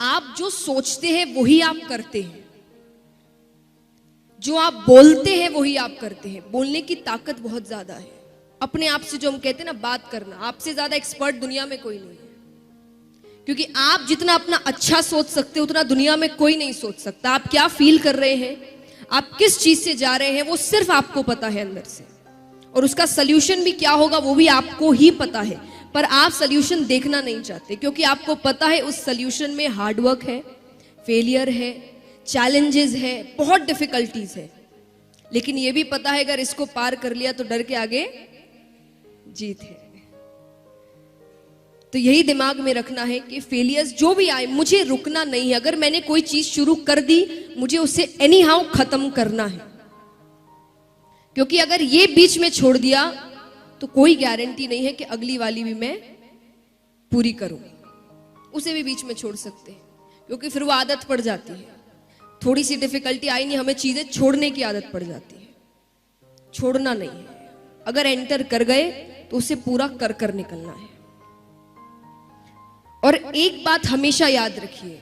आप जो सोचते हैं वही आप करते हैं, जो आप बोलते हैं वही आप करते हैं। बोलने की ताकत बहुत ज्यादा है। अपने आप से जो हम कहते हैं ना, बात करना, आपसे ज्यादा एक्सपर्ट दुनिया में कोई नहीं है। क्योंकि आप जितना अपना अच्छा सोच सकते हो उतना दुनिया में कोई नहीं सोच सकता। आप क्या फील कर रहे हैं, आप किस चीज से जा रहे हैं, वो सिर्फ आपको पता है अंदर से। और उसका सल्यूशन भी क्या होगा वो भी आपको ही पता है। पर आप सल्यूशन देखना नहीं चाहते, क्योंकि आपको पता है उस सल्यूशन में हार्डवर्क है, फेलियर है, चैलेंजेस है, बहुत डिफिकल्टीज है। लेकिन ये भी पता है अगर इसको पार कर लिया तो डर के आगे जीत है। तो यही दिमाग में रखना है कि फेलियर्स जो भी आए, मुझे रुकना नहीं है। अगर मैंने कोई चीज शुरू कर दी, मुझे उसे एनी हाउ खत्म करना है। क्योंकि अगर ये बीच में छोड़ दिया तो कोई गारंटी नहीं है कि अगली वाली भी मैं पूरी करूं। उसे भी बीच में छोड़ सकते हैं, क्योंकि फिर वो आदत पड़ जाती है। थोड़ी सी डिफिकल्टी आई नहीं, हमें चीजें छोड़ने की आदत पड़ जाती है। छोड़ना नहीं है। अगर एंटर कर गए तो उसे पूरा कर कर निकलना है। और एक बात हमेशा याद रखिए,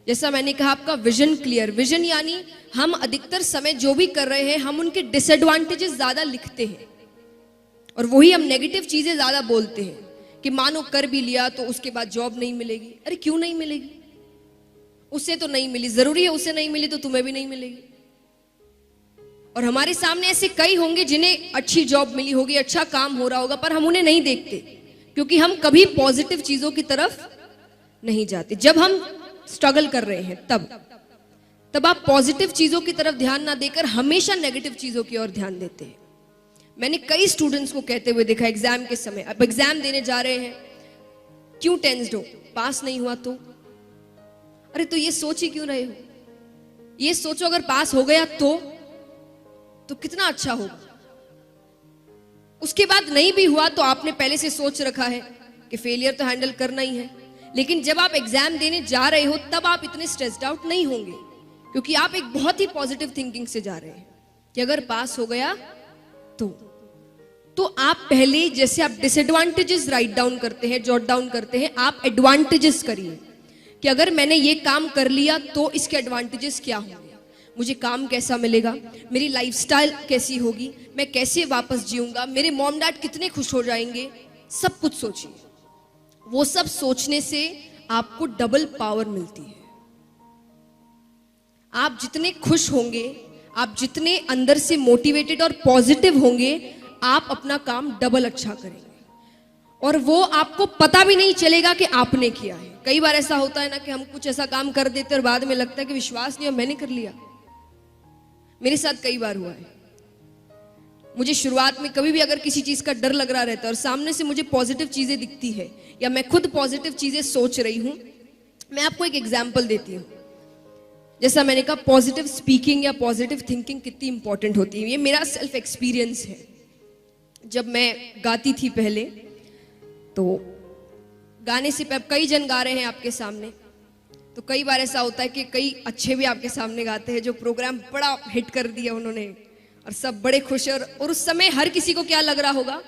जैसा मैंने कहा, आपका विजन क्लियर। विजन यानी हम अधिकतर समय जो भी कर रहे हैं, हम उनके डिसएडवांटेजेस ज्यादा लिखते हैं और वही हम नेगेटिव चीजें ज्यादा बोलते हैं कि मानो कर भी लिया तो उसके बाद जॉब नहीं मिलेगी। अरे क्यों नहीं मिलेगी? उससे तो नहीं मिली, जरूरी है उससे नहीं मिली तो तुम्हें भी नहीं मिलेगी। और हमारे सामने ऐसे कई होंगे जिन्हें अच्छी जॉब मिली होगी, अच्छा काम हो रहा होगा, पर हम उन्हें नहीं देखते क्योंकि हम कभी पॉजिटिव चीजों की तरफ नहीं जाते। जब हम स्ट्रगल कर रहे हैं तब आप पॉजिटिव चीजों की तरफ ध्यान ना देकर हमेशा नेगेटिव चीजों की ओर ध्यान देते हैं। मैंने कई स्टूडेंट्स को कहते हुए देखा एग्जाम के समय, अब एग्जाम देने जा रहे हैं, क्यों टेंस्ड हो? पास नहीं हुआ तो? अरे तो ये सोच ही क्यों रहे हो? ये सोचो अगर पास हो गया तो कितना अच्छा होगा। उसके बाद नहीं भी हुआ तो आपने पहले से सोच रखा है कि फेलियर तो हैंडल करना ही है। लेकिन जब आप एग्जाम देने जा रहे हो तब आप इतने स्ट्रेस्ड आउट नहीं होंगे, क्योंकि आप एक बहुत ही पॉजिटिव थिंकिंग से जा रहे हैं कि अगर पास हो गया तो आप पहले, जैसे आप डिसएडवांटेजेस राइट डाउन करते हैं, जॉट डाउन करते हैं, आप एडवांटेजेस करिए कि अगर मैंने ये काम कर लिया तो इसके एडवांटेजेस क्या होंगे, मुझे काम कैसा मिलेगा, मेरी लाइफस्टाइल कैसी होगी, मैं कैसे वापस जीऊंगा, मेरे मॉम डैड कितने खुश हो जाएंगे, सब कुछ सोचिए। वो सब सोचने से आपको डबल पावर मिलती है। आप जितने खुश होंगे, आप जितने अंदर से मोटिवेटेड और पॉजिटिव होंगे, आप अपना काम डबल अच्छा करेंगे और वो आपको पता भी नहीं चलेगा कि आपने किया है। कई बार ऐसा होता है ना कि हम कुछ ऐसा काम कर देते और बाद में लगता है कि विश्वास नहीं, मैंने कर लिया। मेरे साथ कई बार हुआ है। मुझे शुरुआत में कभी भी अगर किसी चीज का डर लग रहा रहता है और सामने से मुझे पॉजिटिव चीजें दिखती है या मैं खुद पॉजिटिव चीजें सोच रही हूं, मैं आपको एक एग्जांपल देती हूं। जैसा मैंने कहा, पॉजिटिव स्पीकिंग या पॉजिटिव थिंकिंग कितनी इंपॉर्टेंट होती है, ये मेरा सेल्फ एक्सपीरियंस है। जब मैं गाती थी पहले, तो गाने से कई जन गा रहे हैं आपके सामने, तो कई बार ऐसा होता है कि कई अच्छे भी आपके सामने गाते हैं, जो प्रोग्राम बड़ा हिट कर दिया उन्होंने और सब बड़े खुश हैं। और उस समय हर किसी को क्या लग रहा होगा,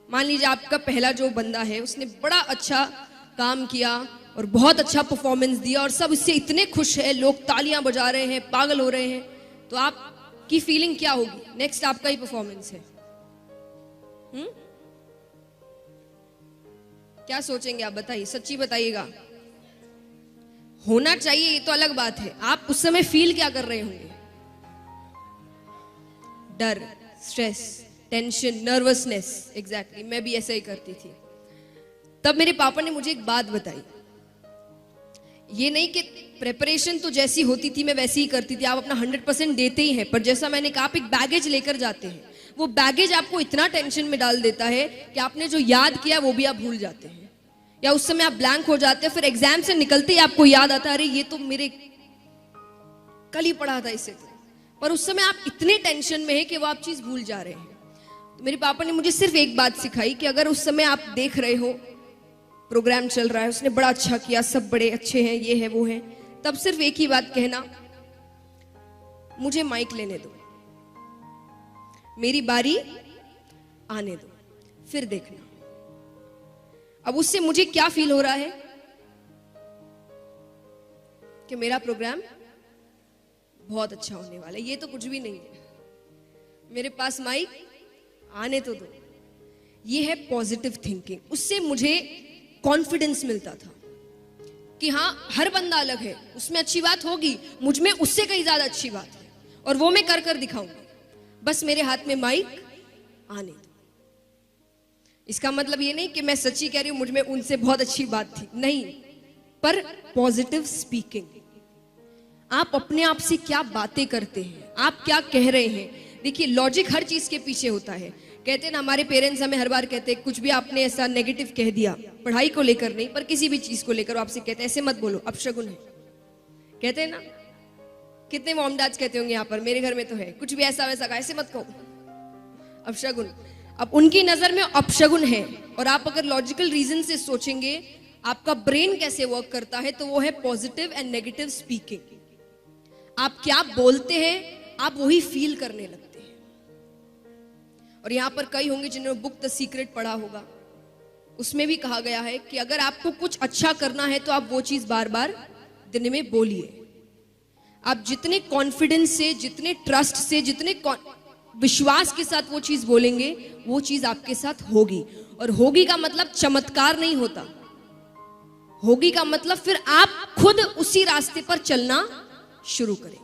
मान लीजिए आपका पहला जो बंदा है उसने बड़ा अच्छा काम किया और बहुत अच्छा परफॉर्मेंस दिया और सब इससे इतने खुश है, लोग तालियां बजा रहे हैं, पागल हो रहे हैं, तो आपकी फीलिंग क्या होगी? नेक्स्ट आपका ही परफॉर्मेंस है। क्या सोचेंगे आप? बताइए, सच्ची बताइएगा। होना चाहिए, ये तो अलग बात है। आप उस समय फील क्या कर रहे होंगे? डर, स्ट्रेस, टेंशन, नर्वसनेस। एग्जैक्टली, मैं भी ऐसा ही करती थी। तब मेरे पापा ने मुझे एक बात बताई, ये नहीं कि प्रेपरेशन तो जैसी होती थी मैं वैसी ही करती थी, आप अपना 100% देते ही हैं, पर जैसा मैंने कहा, आप एक बैगेज लेकर जाते हैं। वो बैगेज आपको इतना टेंशन में डाल देता है कि आपने जो याद किया वो भी आप भूल जाते हैं, या उस समय आप ब्लैंक हो जाते हैं। फिर एग्जाम से निकलते ही आपको याद आता है, अरे ये तो मेरे कल ही पढ़ा था इसे, पर उस समय आप इतने टेंशन में है कि वो आप चीज भूल जा रहे हैं। तो मेरे पापा ने मुझे सिर्फ एक बात सिखाई कि अगर उस समय आप देख रहे हो प्रोग्राम चल रहा है, उसने बड़ा अच्छा किया, सब बड़े अच्छे हैं, ये है वो है, तब सिर्फ एक ही बात कहना, मुझे माइक लेने दो, मेरी बारी आने दो, फिर देखना। अब उससे मुझे क्या फील हो रहा है? कि मेरा प्रोग्राम बहुत अच्छा होने वाला है। ये तो कुछ भी नहीं है, मेरे पास माइक आने तो दो। ये है पॉजिटिव थिंकिंग। उससे मुझे कॉन्फिडेंस मिलता था कि हाँ, हर बंदा अलग है, उसमें अच्छी बात होगी, मुझ में उससे कहीं ज्यादा अच्छी बात है, और वो मैं कर कर दिखाऊंगी। बस मेरे हाथ में माइक आने दो। इसका मतलब ये नहीं कि मैं सच्ची कह रही हूं मुझ में उनसे बहुत अच्छी बात थी, नहीं, पर पॉजिटिव स्पीकिंग। आप अपने आप से क्या बातें करते हैं, आप क्या कह रहे हैं। देखिए, लॉजिक हर चीज के पीछे होता है। कहते हैं ना, हमारे पेरेंट्स हमें हर बार कहते हैं, कुछ भी आपने ऐसा नेगेटिव कह दिया, पढ़ाई को लेकर नहीं पर किसी भी चीज को लेकर, आपसे कहते हैं ऐसे मत बोलो, अपशगुन है। कहते हैं ना, कितने मॉम डैड्स कहते होंगे यहाँ पर, मेरे घर में तो है, कुछ भी ऐसा वैसा कहा, ऐसे मत कहो, अपशगुन। अब उनकी नजर में अपशगुन है, और आप अगर लॉजिकल रीजन से सोचेंगे आपका ब्रेन कैसे वर्क करता है, तो वो है पॉजिटिव एंड नेगेटिव स्पीकिंग। आप क्या बोलते हैं, आप वही फील करने लगते हैं। और यहां पर कई होंगे जिन्होंने बुक द सीक्रेट पढ़ा होगा, उसमें भी कहा गया है कि अगर आपको कुछ अच्छा करना है तो आप वो चीज बार बार दिन में बोलिए। आप जितने कॉन्फिडेंस से, जितने ट्रस्ट से, जितने विश्वास के साथ वो चीज बोलेंगे, वो चीज आपके साथ होगी। और होगी का मतलब चमत्कार नहीं होता, होगी का मतलब फिर आप खुद उसी रास्ते पर चलना शुरू करें।